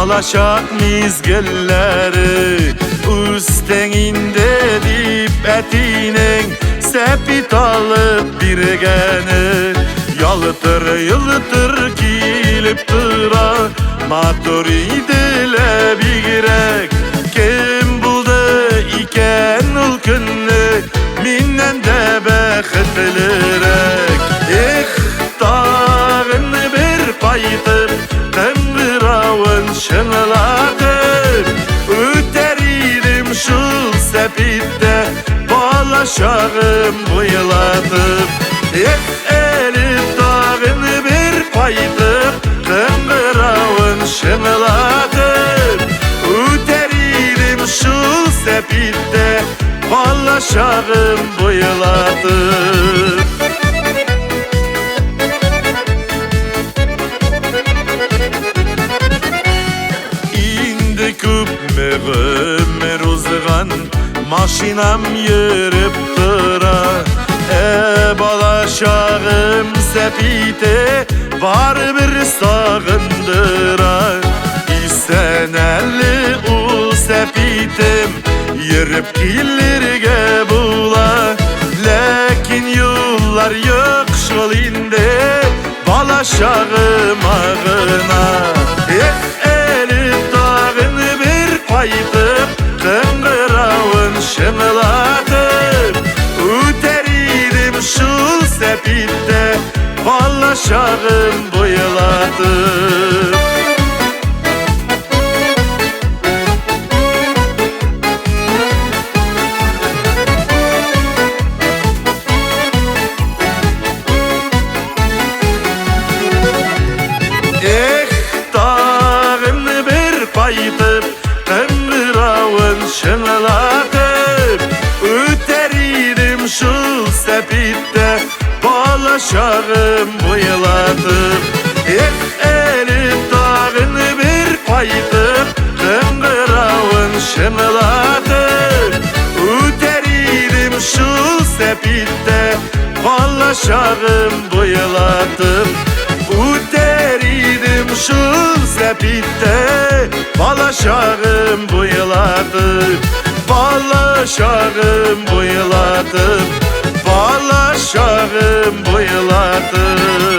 balaşak mizgilleri üstenginde dip etinin sepit alıp birgeni yalıtır yılıtır kilip tıra maturide bir girek kim buldu iken ul günlü minnen de bexitlirek dağın bir paytıp kıngıravın şınlatıp üteririm şul sepitte balaşağım bıyılatıp elif dağın bir paytıp kıngıravın şınlatıp üteririm şul sepitte balaşağım bıyılatıp Ömer uzgan maşinam yürüp tıra balaşağım sepite var bir sağındıra İsenelli ul sepitim yürüp kilirge bula Lakin yollar yok şolinde balaşağım ağına paytıp kıngıravın şınlatıp üteririm şul sepitte balaşağım bıyılatıp dağın bir paytıp şınlatıp üteririm şul sepitte balaşağım bıyılatıp elif dağın bir paytıp kıngıravın şınlatıp üteririm şul sepitte balaşağım bıyılatıp üteririm şul sepitte balaşağım bıyılatıp balaşağım bıyılatıp balaşağım bıyılatıp